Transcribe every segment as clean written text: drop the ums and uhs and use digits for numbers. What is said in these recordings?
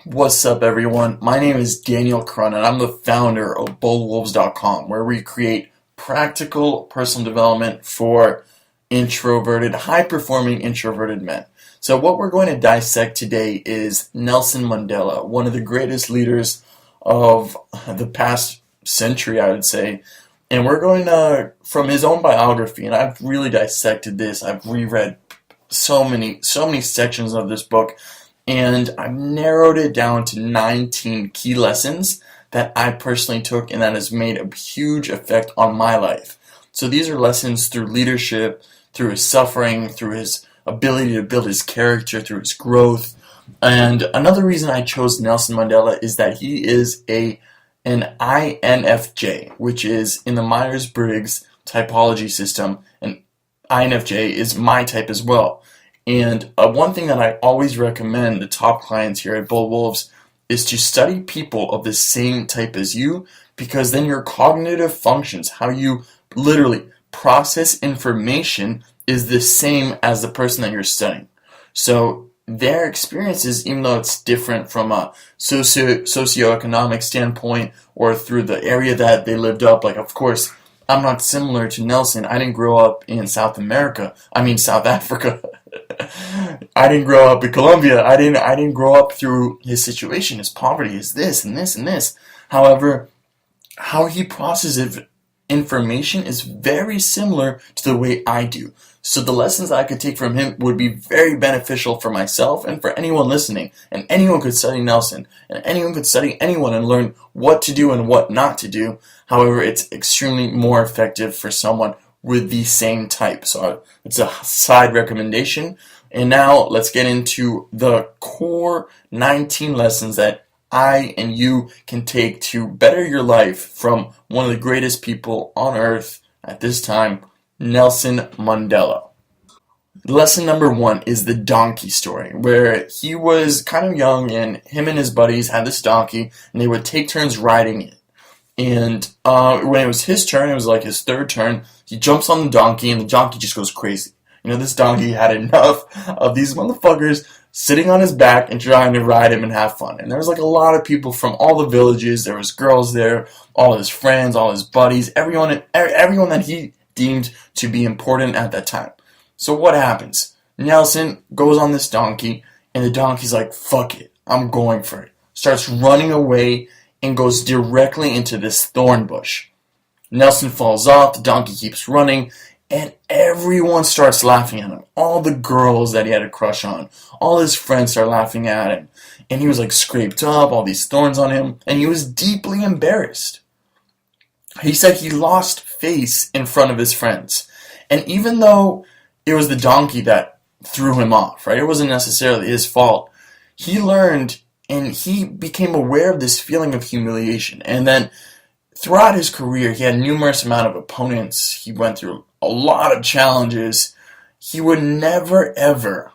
What's up, everyone? My name is Daniel Crun, and I'm the founder of boldwolves.com, where we create practical personal development for high-performing introverted men. So what we're going to dissect today is Nelson Mandela, one of the greatest leaders of the past century, I would say. And we're going to, from his own biography, and I've really dissected this. I've reread so many sections of this book, and I've narrowed it down to 19 key lessons that I personally took and that has made a huge effect on my life. So these are lessons through leadership, through his suffering, through his ability to build his character, through his growth. And another reason I chose Nelson Mandela is that he is an INFJ, which is in the Myers-Briggs typology system, and INFJ is my type as well. And one thing that I always recommend the top clients here at Bold Wolves is to study people of the same type as you, because then your cognitive functions, how you literally process information, is the same as the person that you're studying. So their experiences, even though it's different from a socioeconomic standpoint or through the area that they lived up, like, of course, I'm not similar to Nelson. I didn't grow up in South Africa. I didn't grow up in Colombia. I didn't grow up through his situation, his poverty, his this and this and this. However, how he processes information is very similar to the way I do. So the lessons I could take from him would be very beneficial for myself and for anyone listening. And anyone could study Nelson, and anyone could study anyone and learn what to do and what not to do. However, it's extremely more effective for someone with the same type. So it's a side recommendation. And now let's get into the core 19 lessons that I and you can take to better your life from one of the greatest people on earth at this time, Nelson Mandela. Lesson number 1 is the donkey story, where he was kind of young and him and his buddies had this donkey and they would take turns riding it. And when it was his turn, it was like his third turn, he jumps on the donkey and the donkey just goes crazy. You know, this donkey had enough of these motherfuckers sitting on his back and trying to ride him and have fun. And there was like a lot of people from all the villages. There was girls there, all his friends, all his buddies, everyone that he deemed to be important at that time. So what happens? Nelson goes on this donkey, and the donkey's like, fuck it, I'm going for it. Starts running away and goes directly into this thorn bush. Nelson falls off, the donkey keeps running, and everyone starts laughing at him. All the girls that he had a crush on, all his friends start laughing at him. And he was like scraped up, all these thorns on him, and he was deeply embarrassed. He said he lost face in front of his friends. And even though it was the donkey that threw him off, right? It wasn't necessarily his fault. He learned and he became aware of this feeling of humiliation. And then throughout his career, he had numerous amount of opponents. He went through a lot of challenges. He would never, ever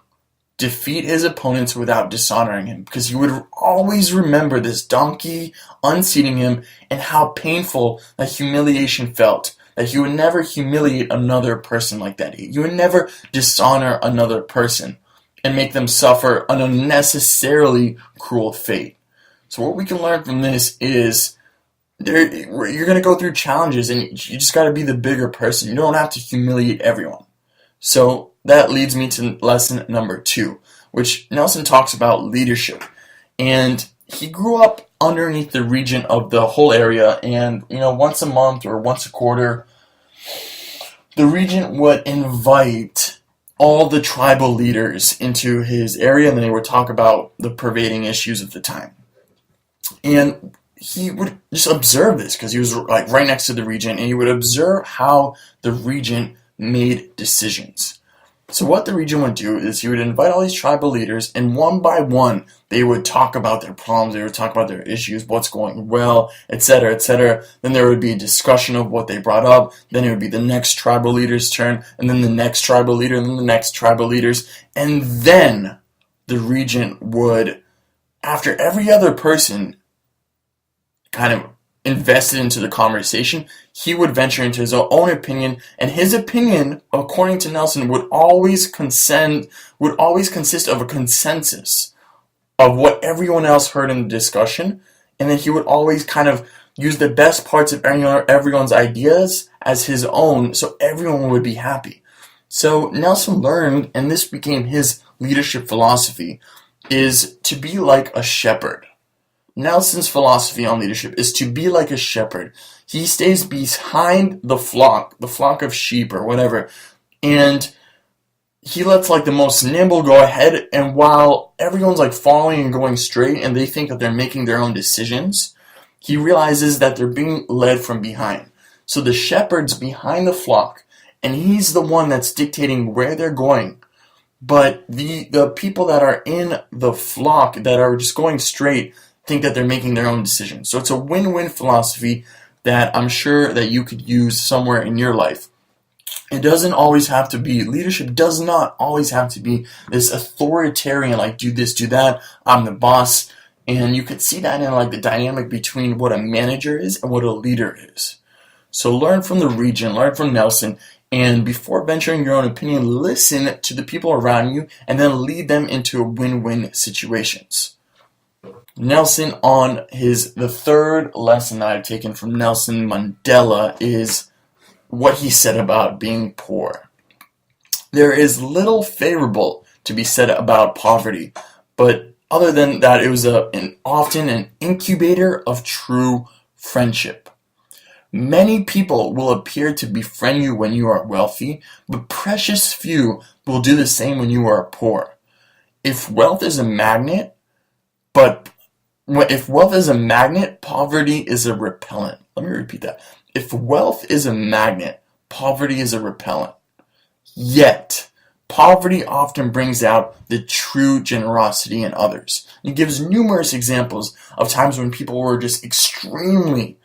defeat his opponents without dishonoring him, because he would always remember this donkey unseating him and how painful that humiliation felt. That he would never humiliate another person like that. He would never dishonor another person and make them suffer an unnecessarily cruel fate. So what we can learn from this is you're going to go through challenges, and you just got to be the bigger person. You don't have to humiliate everyone. So that leads me to lesson number 2, which Nelson talks about leadership. And he grew up underneath the regent of the whole area, and once a month or once a quarter, the regent would invite all the tribal leaders into his area, and they would talk about the pervading issues of the time. And he would just observe this, because he was like right next to the regent, and he would observe how the regent made decisions. So what the regent would do is he would invite all these tribal leaders, and one by one, they would talk about their problems, they would talk about their issues, what's going well, etc., etc. Then there would be a discussion of what they brought up, then it would be the next tribal leader's turn, and then the next tribal leader, and then the next tribal leaders, and then the regent would, after every other person kind of invested into the conversation, he would venture into his own opinion, and his opinion, according to Nelson, would always consist of a consensus of what everyone else heard in the discussion, and then he would always kind of use the best parts of everyone's ideas as his own so everyone would be happy. So Nelson learned, and this became his leadership philosophy, is to be like a shepherd. Nelson's philosophy on leadership is to be like a shepherd. He stays behind the flock of sheep or whatever, and he lets like the most nimble go ahead, and while everyone's like following and going straight and they think that they're making their own decisions, he realizes that they're being led from behind. So the shepherd's behind the flock, and he's the one that's dictating where they're going. But the people that are in the flock that are just going straight think that they're making their own decisions. So it's a win-win philosophy that I'm sure that you could use somewhere in your life. It doesn't always have to be, leadership does not always have to be this authoritarian, like do this, do that, I'm the boss. And you could see that in like the dynamic between what a manager is and what a leader is. So learn from the region, learn from Nelson, and before venturing your own opinion, listen to the people around you and then lead them into win-win situations. Nelson on the third lesson that I've taken from Nelson Mandela is what he said about being poor. There is little favorable to be said about poverty, but other than that, it was often an incubator of true friendship. Many people will appear to befriend you when you are wealthy, but precious few will do the same when you are poor. If wealth is a magnet, poverty is a repellent. Let me repeat that. If wealth is a magnet, poverty is a repellent. Yet, poverty often brings out the true generosity in others. He gives numerous examples of times when people were just extremely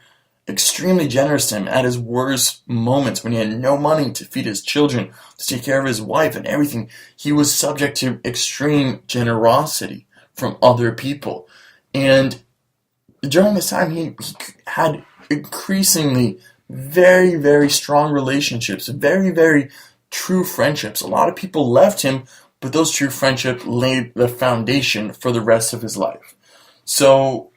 generous to him at his worst moments when he had no money to feed his children, to take care of his wife and everything. He was subject to extreme generosity from other people. And during this time, he had increasingly very, very strong relationships, very, very true friendships. A lot of people left him, but those true friendships laid the foundation for the rest of his life. So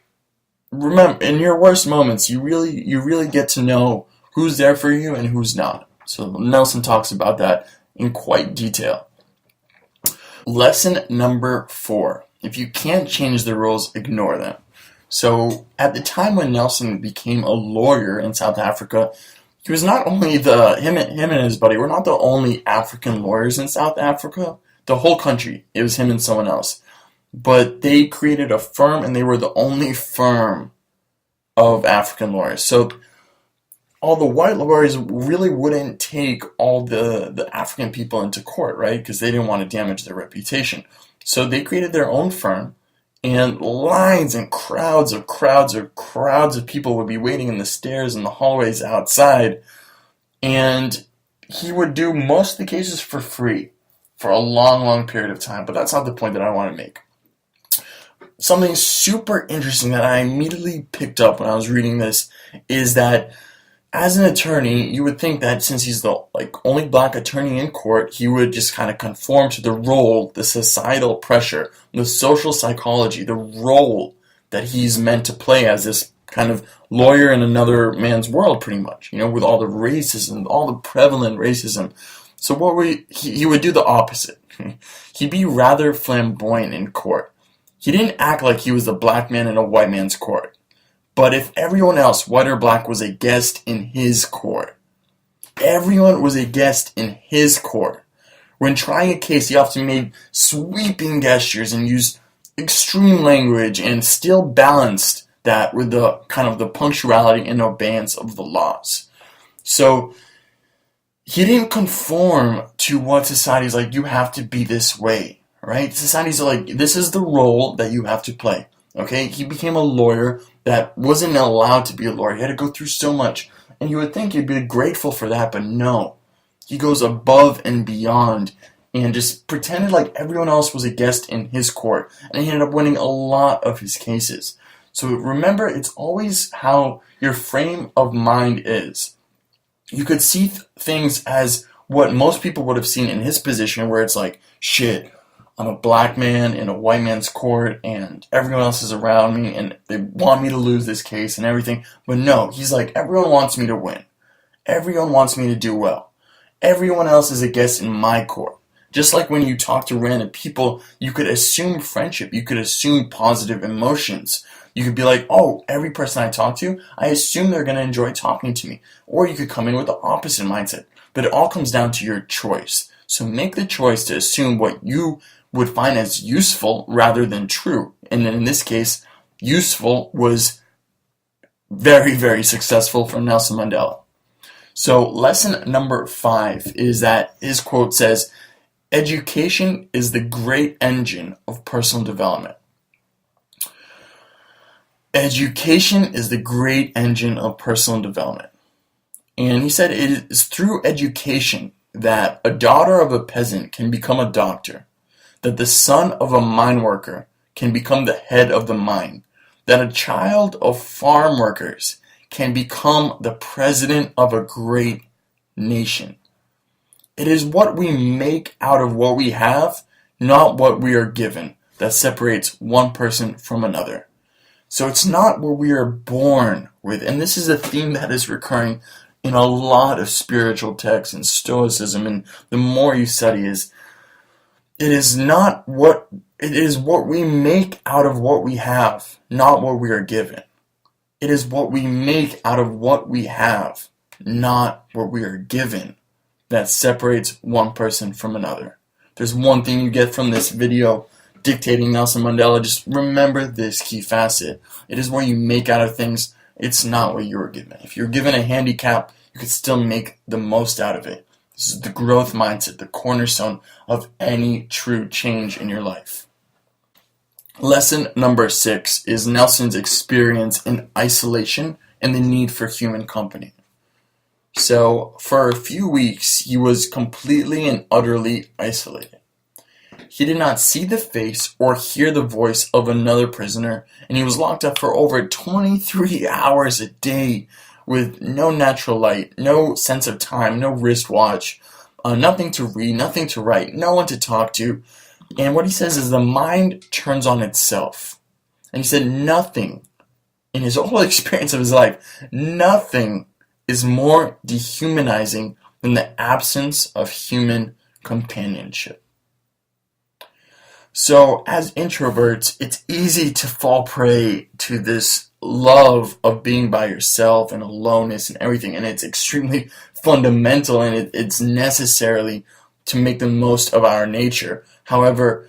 remember, in your worst moments, you really get to know who's there for you and who's not. So Nelson talks about that in quite detail. Lesson number 4. If you can't change the rules, ignore them. So at the time when Nelson became a lawyer in South Africa, he was not only him and his buddy were not the only African lawyers in South Africa. The whole country, it was him and someone else. But they created a firm, and they were the only firm of African lawyers. So all the white lawyers really wouldn't take all the African people into court, right? Because they didn't want to damage their reputation. So they created their own firm, and lines and crowds of people would be waiting in the stairs and the hallways outside. And he would do most of the cases for free for a long, long period of time. But that's not the point that I want to make. Something super interesting that I immediately picked up when I was reading this is that as an attorney, you would think that since he's the only black attorney in court, he would just kind of conform to the role, the societal pressure, the social psychology, the role that he's meant to play as this kind of lawyer in another man's world, pretty much, with all the racism, all the prevalent racism. So he would do the opposite. He'd be rather flamboyant in court. He didn't act like he was a black man in a white man's court. But if everyone else, white or black, was a guest in his court, everyone was a guest in his court. When trying a case, he often made sweeping gestures and used extreme language and still balanced that with the kind of the punctuality and obeyance of the laws. So he didn't conform to what society's like, you have to be this way, right? Society's like, this is the role that you have to play. Okay, he became a lawyer that wasn't allowed to be a lawyer. He had to go through so much. And you would think he'd be grateful for that, but no. He goes above and beyond and just pretended like everyone else was a guest in his court. And he ended up winning a lot of his cases. So remember, it's always how your frame of mind is. You could see things as what most people would have seen in his position, where it's like, shit, I'm a black man in a white man's court, and everyone else is around me, and they want me to lose this case and everything. But no, he's like, everyone wants me to win. Everyone wants me to do well. Everyone else is a guest in my court. Just like when you talk to random people, you could assume friendship. You could assume positive emotions. You could be like, oh, every person I talk to, I assume they're going to enjoy talking to me. Or you could come in with the opposite mindset. But it all comes down to your choice. So make the choice to assume what you would find as useful rather than true. And in this case, useful was very, very successful for Nelson Mandela. So lesson number 5 is that his quote says, education is the great engine of personal development. Education is the great engine of personal development. And he said it is through education that a daughter of a peasant can become a doctor, that the son of a mine worker can become the head of the mine, that a child of farm workers can become the president of a great nation. It is what we make out of what we have, not what we are given, that separates one person from another. So it's not what we are born with. And this is a theme that is recurring in a lot of spiritual texts and Stoicism. And the more you study it is what we make out of what we have, not what we are given. It is what we make out of what we have, not what we are given, that separates one person from another. There's one thing you get from this video dictating Nelson Mandela. Just remember this key facet. It is what you make out of things. It's not what you were given. If you're given a handicap, you can still make the most out of it. This is the growth mindset, the cornerstone of any true change in your life. Lesson number 6 is Nelson's experience in isolation and the need for human company. So, for a few weeks, he was completely and utterly isolated. He did not see the face or hear the voice of another prisoner, and he was locked up for over 23 hours a day with no natural light, no sense of time, no wristwatch, nothing to read, nothing to write, no one to talk to. And what he says is the mind turns on itself. And he said nothing, in his whole experience of his life, nothing is more dehumanizing than the absence of human companionship. So, as introverts, it's easy to fall prey to this love of being by yourself and aloneness and everything, and it's extremely fundamental, and it's necessarily to make the most of our nature. However,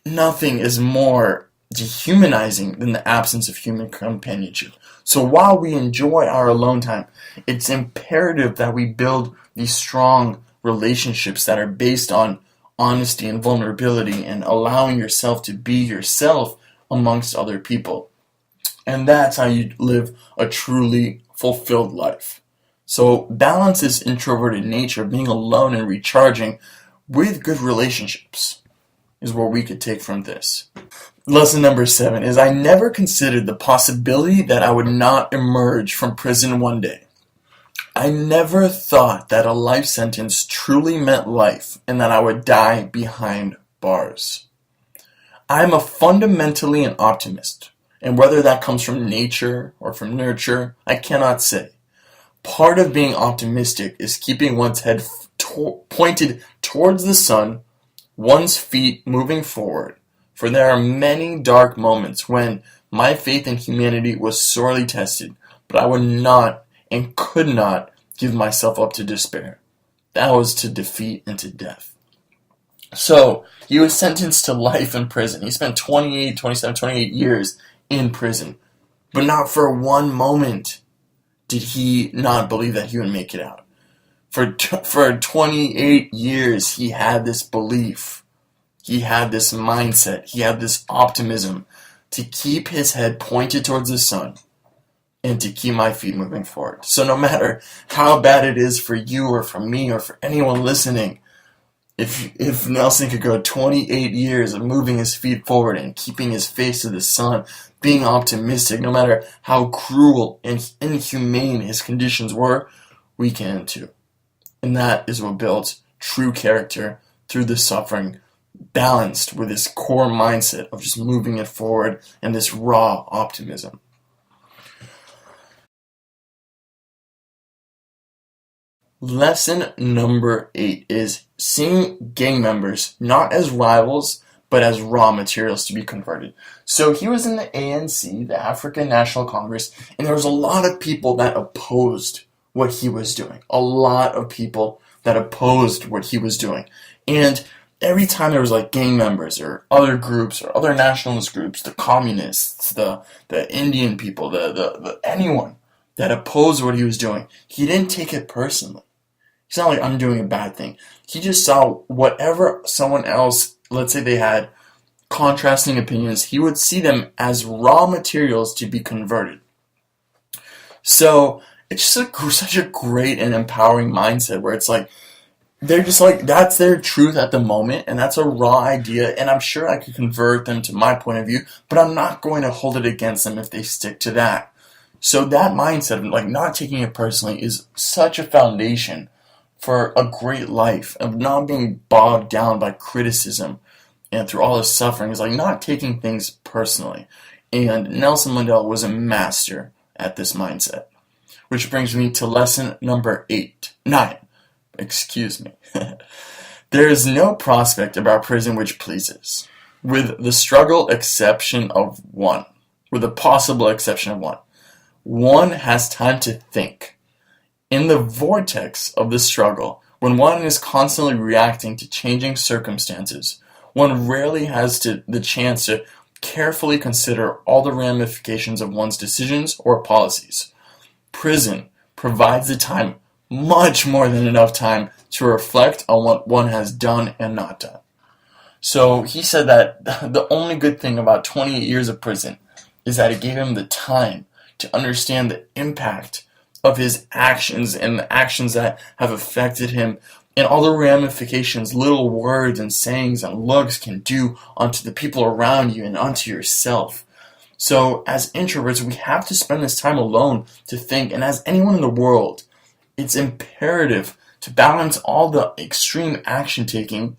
nothing is more dehumanizing than the absence of human companionship. So while we enjoy our alone time, it's imperative that we build these strong relationships that are based on honesty and vulnerability and allowing yourself to be yourself amongst other people. And that's how you live a truly fulfilled life. So balance this introverted nature, being alone and recharging with good relationships, is what we could take from this. Lesson number 7 is I never considered the possibility that I would not emerge from prison one day. I never thought that a life sentence truly meant life and that I would die behind bars. I'm a fundamentally an optimist, and whether that comes from nature or from nurture, I cannot say. Part of being optimistic is keeping one's head pointed towards the sun, one's feet moving forward. For there are many dark moments when my faith in humanity was sorely tested, but I would not and could not give myself up to despair. That was to defeat and to death. So, he was sentenced to life in prison. He spent 28 years in prison. But not for one moment did he not believe that he would make it out. For 28 years, he had this belief. He had this mindset. He had this optimism to keep his head pointed towards the sun and to keep my feet moving forward. So no matter how bad it is for you or for me or for anyone listening, if Nelson could go 28 years of moving his feet forward and keeping his face to the sun, being optimistic, no matter how cruel and inhumane his conditions were, we can too. And that is what builds true character through the suffering balanced with this core mindset of just moving it forward and this raw optimism. Lesson number 8 is seeing gang members not as rivals, but as raw materials to be converted. So he was in the ANC, the African National Congress, and there was a lot of people that opposed what he was doing. A lot of people that opposed what he was doing. And every time there was like gang members or other groups or other nationalist groups, the communists, the Indian people, the anyone that opposed what he was doing, he didn't take it personally. It's not like I'm doing a bad thing. He just saw whatever someone else, let's say they had contrasting opinions, he would see them as raw materials to be converted. So it's just such a great and empowering mindset where it's like, they're just like, that's their truth at the moment, and that's a raw idea, and I'm sure I could convert them to my point of view, but I'm not going to hold it against them if they stick to that. So that mindset of like not taking it personally is such a foundation for a great life, of not being bogged down by criticism and through all this suffering. Is like not taking things personally. And Nelson Mandela was a master at this mindset. Which brings me to lesson number 9. Excuse me. There is no prospect about prison which pleases, with the possible exception of one. One has time to think. In the vortex of the struggle, when one is constantly reacting to changing circumstances, one rarely has the chance to carefully consider all the ramifications of one's decisions or policies. Prison provides the time, much more than enough time, to reflect on what one has done and not done. So he said that the only good thing about 28 years of prison is that it gave him the time to understand the impact of his actions and the actions that have affected him and all the ramifications little words and sayings and looks can do onto the people around you and onto yourself. So as introverts, we have to spend this time alone to think, and as anyone in the world, it's imperative to balance all the extreme action taking,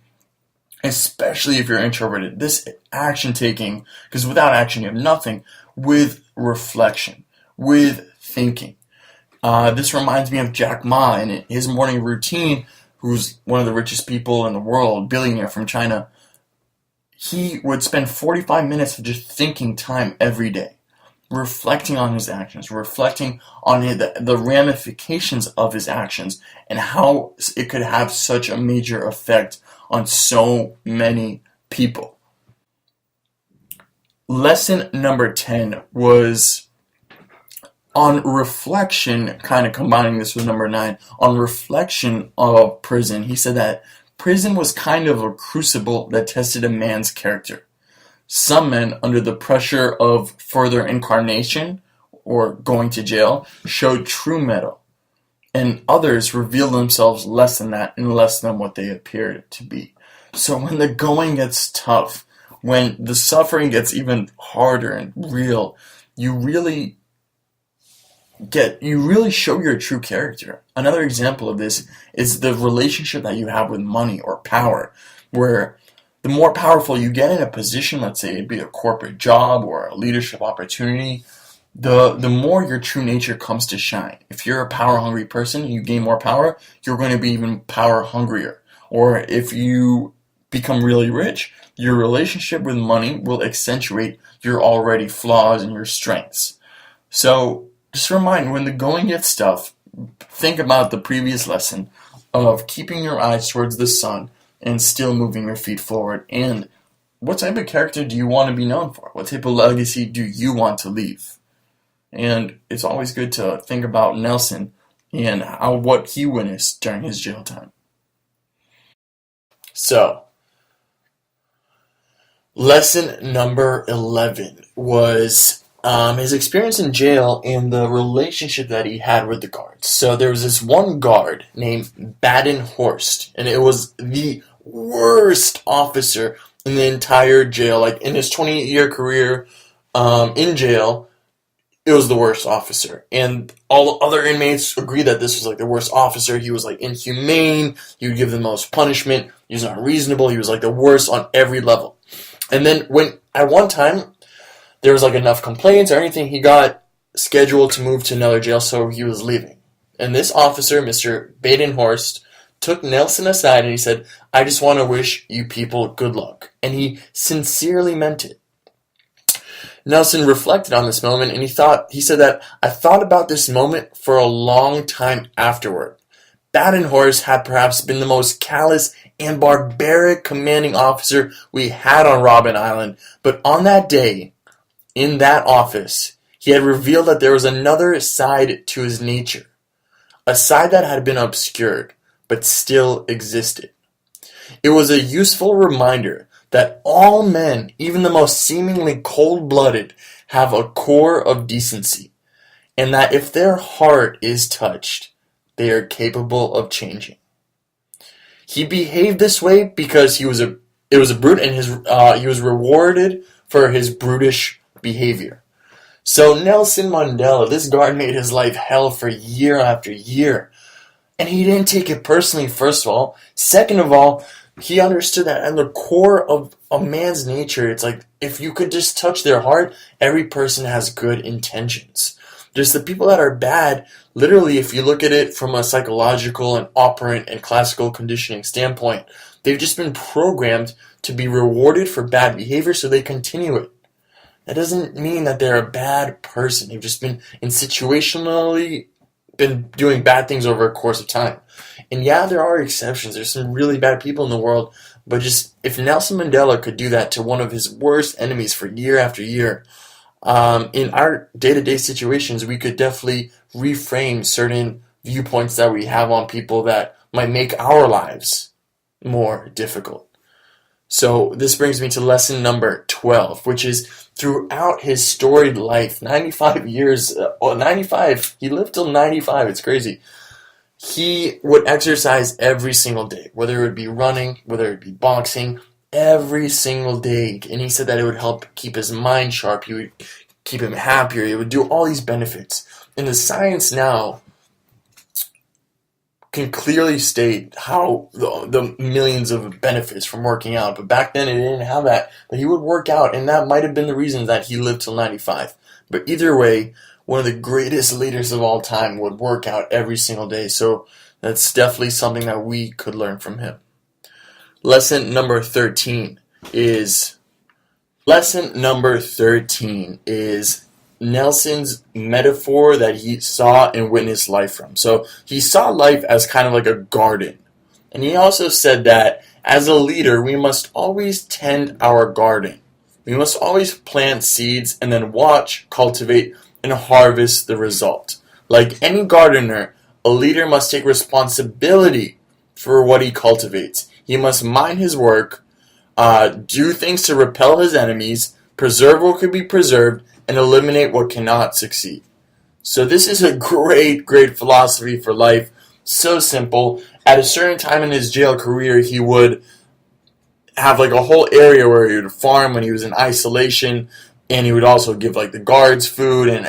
especially if you're introverted. This action taking, because without action you have nothing, with reflection, with thinking. This reminds me of Jack Ma and his morning routine, who's one of the richest people in the world, billionaire from China. He would spend 45 minutes of just thinking time every day, reflecting on his actions, reflecting on the ramifications of his actions, and how it could have such a major effect on so many people. Lesson number 10 was on reflection, kind of combining this with number 9, on reflection of prison. He said that prison was kind of a crucible that tested a man's character. Some men, under the pressure of further incarnation or going to jail, showed true mettle, and others revealed themselves less than that and less than what they appeared to be. So when the going gets tough, when the suffering gets even harder and real, you really show your true character. Another example of this is the relationship that you have with money or power, where the more powerful you get in a position, let's say it be a corporate job or a leadership opportunity, the more your true nature comes to shine. If you're a power hungry person and you gain more power, you're going to be even power hungrier. Or if you become really rich, your relationship with money will accentuate your already flaws and your strengths. So just remind, when the going gets tough, think about the previous lesson of keeping your eyes towards the sun and still moving your feet forward. And what type of character do you want to be known for? What type of legacy do you want to leave? And it's always good to think about Nelson and what he witnessed during his jail time. So, lesson number 11 was his experience in jail and the relationship that he had with the guards. So there was this one guard named Baden-Horst, and it was the worst officer in the entire jail. Like in his 28-year career in jail, it was the worst officer. And all the other inmates agreed that this was like the worst officer. He was like inhumane. He would give the most punishment. He was unreasonable. He was like the worst on every level. And then when at one time there was like enough complaints or anything, he got scheduled to move to another jail, so he was leaving. And this officer, Mr. Badenhorst, took Nelson aside and he said, "I just want to wish you people good luck." And he sincerely meant it. Nelson reflected on this moment and he said that, "I thought about this moment for a long time afterward. Badenhorst had perhaps been the most callous and barbaric commanding officer we had on Robben Island, but on that day, in that office, he had revealed that there was another side to his nature, a side that had been obscured, but still existed. It was a useful reminder that all men, even the most seemingly cold-blooded, have a core of decency, and that if their heart is touched, they are capable of changing." He behaved this way because it was a brute, and he was rewarded for his brutish behavior. So Nelson Mandela, this guard made his life hell for year after year. And he didn't take it personally, first of all. Second of all, he understood that at the core of a man's nature, it's like if you could just touch their heart, every person has good intentions. Just the people that are bad, literally, if you look at it from a psychological and operant and classical conditioning standpoint, they've just been programmed to be rewarded for bad behavior, so they continue it. That doesn't mean that they're a bad person. They've just been situationally been doing bad things over a course of time. And yeah, there are exceptions. There's some really bad people in the world, but just if Nelson Mandela could do that to one of his worst enemies for year after year, in our day-to-day situations, we could definitely reframe certain viewpoints that we have on people that might make our lives more difficult. So this brings me to lesson number 12, which is throughout his storied life, 95 years, 95, he lived till 95, it's crazy. He would exercise every single day, whether it would be running, whether it be boxing, every single day. And he said that it would help keep his mind sharp, he would keep him happier, it would do all these benefits. And the science now can clearly state how the millions of benefits from working out. But back then it didn't have that. But he would work out, and that might have been the reason that he lived till 95. But either way, one of the greatest leaders of all time would work out every single day. So that's definitely something that we could learn from him. Lesson number 13 is Nelson's metaphor that he saw and witnessed life from. So he saw life as kind of like a garden. And he also said that as a leader, we must always tend our garden. We must always plant seeds and then watch, cultivate, and harvest the result. Like any gardener, a leader must take responsibility for what he cultivates. He must mind his work, do things to repel his enemies, preserve what could be preserved, and eliminate what cannot succeed. So this is a great, great philosophy for life. So simple. At a certain time in his jail career, he would have like a whole area where he would farm when he was in isolation, and he would also give like the guards food and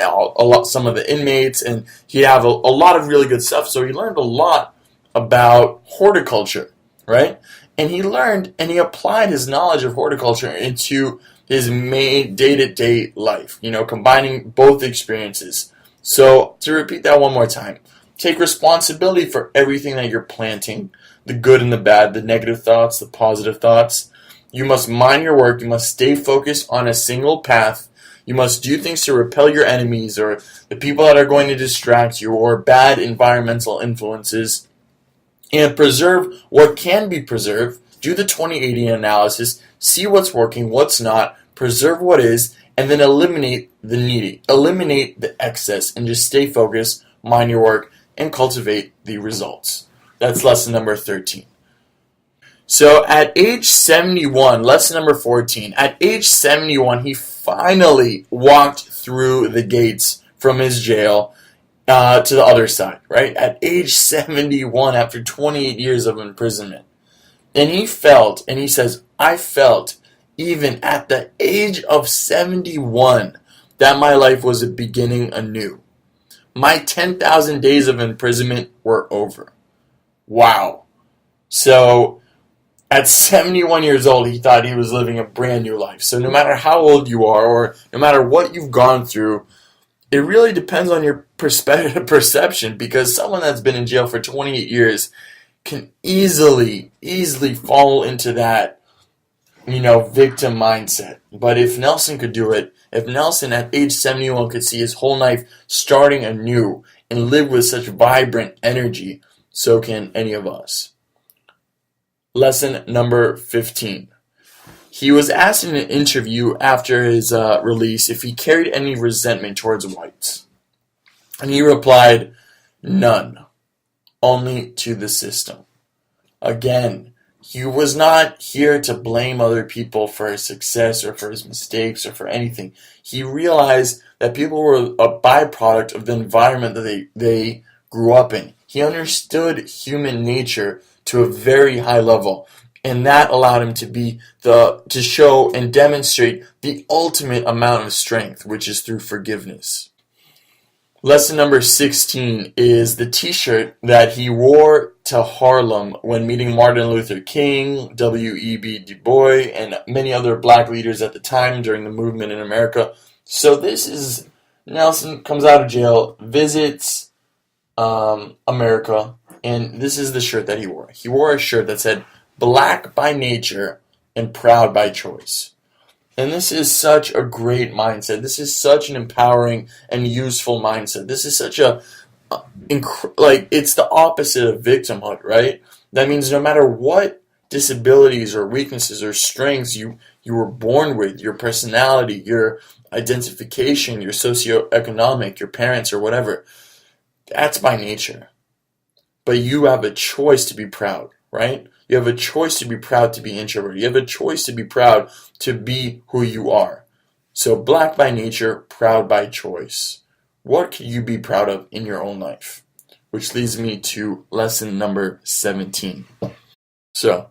some of the inmates, and he'd have a lot of really good stuff. So he learned a lot about horticulture, right? And he learned and he applied his knowledge of horticulture into his main day-to-day life, combining both experiences. So, to repeat that one more time, take responsibility for everything that you're planting, the good and the bad, the negative thoughts, the positive thoughts. You must mind your work, you must stay focused on a single path, you must do things to repel your enemies or the people that are going to distract you or bad environmental influences, and preserve what can be preserved. Do the 20/80 analysis, see what's working, what's not, preserve what is, and then eliminate the needy, eliminate the excess, and just stay focused, mind your work, and cultivate the results. That's lesson number 13. So at age 71, lesson number 14, at age 71, he finally walked through the gates from his jail to the other side, right? At age 71, after 28 years of imprisonment. And he felt, and he says, I felt, even at the age of 71, that my life was beginning anew. My 10,000 days of imprisonment were over. Wow. So, At 71 years old, he thought he was living a brand new life. So no matter how old you are, or no matter what you've gone through, it really depends on your perception, because someone that's been in jail for 28 years can easily fall into that, victim mindset. But if Nelson could do it, if Nelson at age 71 could see his whole life starting anew and live with such vibrant energy, so can any of us. Lesson number 15. He was asked in an interview after his release if he carried any resentment towards whites. And he replied, none, only to the system. Again, he was not here to blame other people for his success or for his mistakes or for anything. He realized that people were a byproduct of the environment that they grew up in. He understood human nature to a very high level, and that allowed him to show and demonstrate the ultimate amount of strength, which is through forgiveness. Lesson number 16 is the t-shirt that he wore to Harlem when meeting Martin Luther King, W.E.B. Du Bois, and many other black leaders at the time during the movement in America. So this is Nelson comes out of jail, visits America, and this is the shirt that he wore. He wore a shirt that said, "Black by nature and proud by choice." And this is such a great mindset. This is such an empowering and useful mindset. This is such it's the opposite of victimhood, right? That means no matter what disabilities or weaknesses or strengths you were born with, your personality, your identification, your socioeconomic, your parents or whatever, that's by nature. But you have a choice to be proud, right? You have a choice to be proud to be introverted. You have a choice to be proud to be who you are. So black by nature, proud by choice. What can you be proud of in your own life? Which leads me to lesson number 17. So,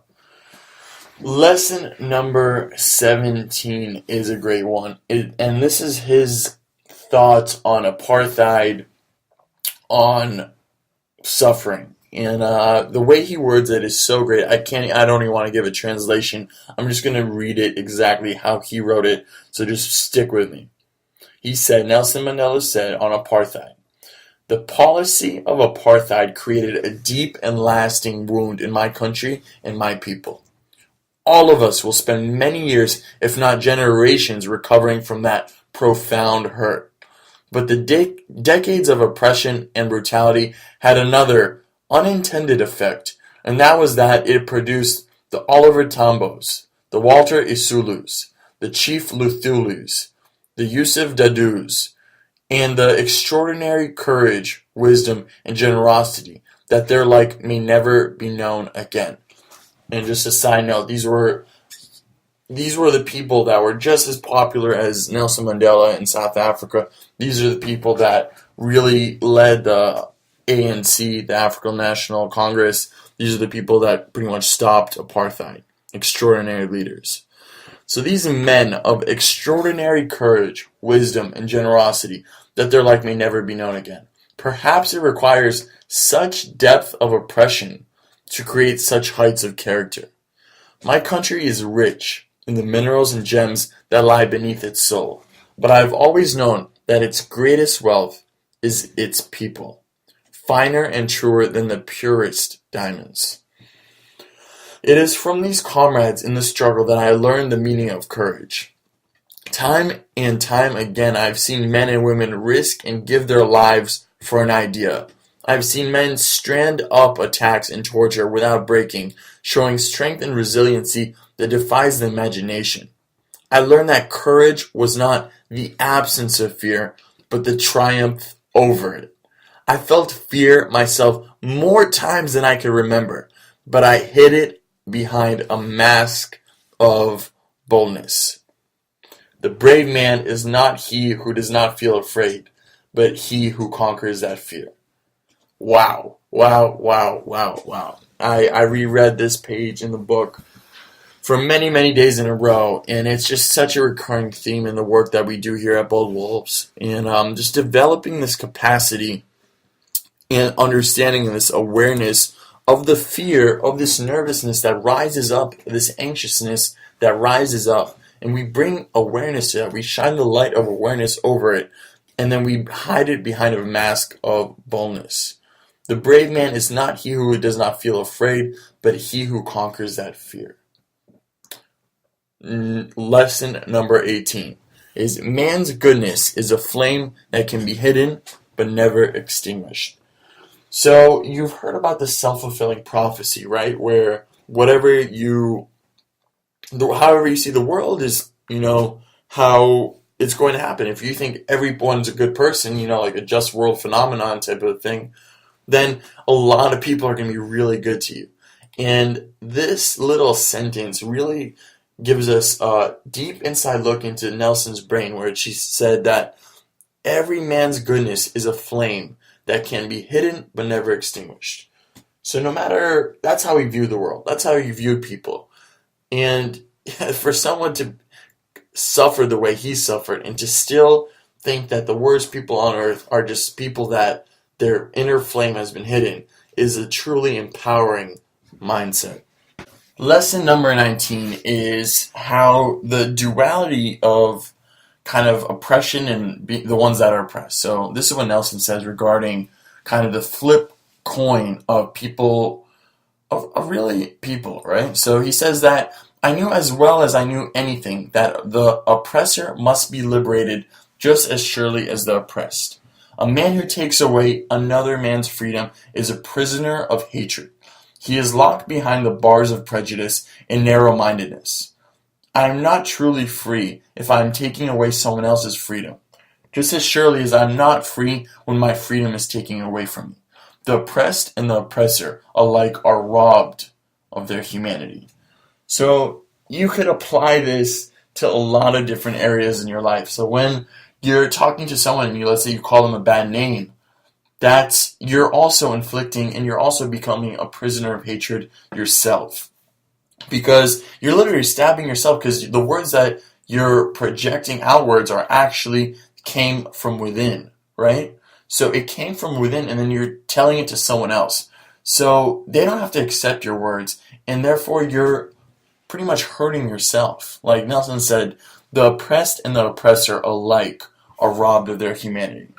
lesson number 17 is a great one. And this is his thoughts on apartheid, on suffering. And the way he words it is so great. I don't even want to give a translation. I'm just going to read it exactly how he wrote it. So just stick with me. Nelson Mandela said on apartheid, "The policy of apartheid created a deep and lasting wound in my country and my people. All of us will spend many years, if not generations, recovering from that profound hurt. But the decades of oppression and brutality had another unintended effect, and that was that it produced the Oliver Tambos, the Walter Isulus, the Chief Luthulus, the Yusuf Dadus, and the extraordinary courage, wisdom, and generosity that their like may never be known again." And just a side note, these were the people that were just as popular as Nelson Mandela in South Africa. These are the people that really led the ANC, the African National Congress. These are the people that pretty much stopped apartheid. Extraordinary leaders. So these men of extraordinary courage, wisdom, and generosity that their like may never be known again. Perhaps it requires such depth of oppression to create such heights of character. My country is rich in the minerals and gems that lie beneath its soul, but I have always known that its greatest wealth is its people, finer and truer than the purest diamonds. It is from these comrades in the struggle that I learned the meaning of courage. Time and time again, I've seen men and women risk and give their lives for an idea. I've seen men strand up attacks and torture without breaking, showing strength and resiliency that defies the imagination. I learned that courage was not the absence of fear, but the triumph over it. I felt fear myself more times than I could remember, but I hid it behind a mask of boldness. The brave man is not he who does not feel afraid, but he who conquers that fear. Wow. I reread this page in the book for many, many days in a row, and it's just such a recurring theme in the work that we do here at Bold Wolves. And just developing this capacity and understanding this awareness of the fear, of this nervousness that rises up, this anxiousness that rises up. And we bring awareness to that. We shine the light of awareness over it. And then we hide it behind a mask of boldness. The brave man is not he who does not feel afraid, but he who conquers that fear. Lesson number 18 is man's goodness is a flame that can be hidden but never extinguished. So you've heard about the self-fulfilling prophecy, right? Where however you see the world is, how it's going to happen. If you think everyone's a good person, like a just world phenomenon type of thing, then a lot of people are going to be really good to you. And this little sentence really gives us a deep inside look into Nelson's brain, where she said that every man's goodness is a flame that can be hidden but never extinguished. So that's how we view the world. That's how you view people. And for someone to suffer the way he suffered and to still think that the worst people on earth are just people that their inner flame has been hidden is a truly empowering mindset. Lesson number 19 is how the duality of kind of oppression and the ones that are oppressed. So this is what Nelson says regarding kind of the flip coin of people, of really people, right? So he says that I knew as well as I knew anything that the oppressor must be liberated just as surely as the oppressed. A man who takes away another man's freedom is a prisoner of hatred. He is locked behind the bars of prejudice and narrow-mindedness. I am not truly free if I am taking away someone else's freedom, just as surely as I am not free when my freedom is taken away from me. The oppressed and the oppressor alike are robbed of their humanity. So you could apply this to a lot of different areas in your life. So when you're talking to someone and let's say you call them a bad name, you're also inflicting and you're also becoming a prisoner of hatred yourself. Because you're literally stabbing yourself, because the words that you're projecting outwards are actually came from within, right? So it came from within and then you're telling it to someone else. So they don't have to accept your words, and therefore you're pretty much hurting yourself. Like Nelson said, the oppressed and the oppressor alike are robbed of their humanity.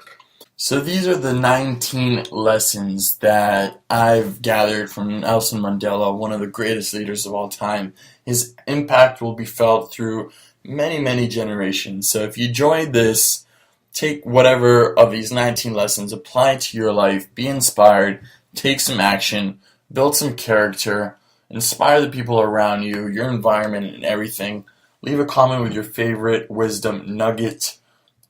So these are the 19 lessons that I've gathered from Nelson Mandela, one of the greatest leaders of all time. His impact will be felt through many, many generations. So if you enjoyed this, take whatever of these 19 lessons, apply it to your life, be inspired, take some action, build some character, inspire the people around you, your environment, and everything. Leave a comment with your favorite wisdom nugget.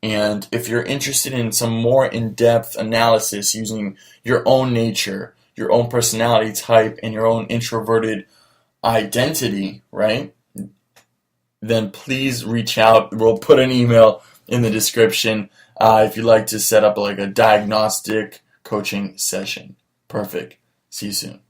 And if you're interested in some more in-depth analysis using your own nature, your own personality type, and your own introverted identity, right? Then please reach out. We'll put an email in the description if you'd like to set up like a diagnostic coaching session. Perfect. See you soon.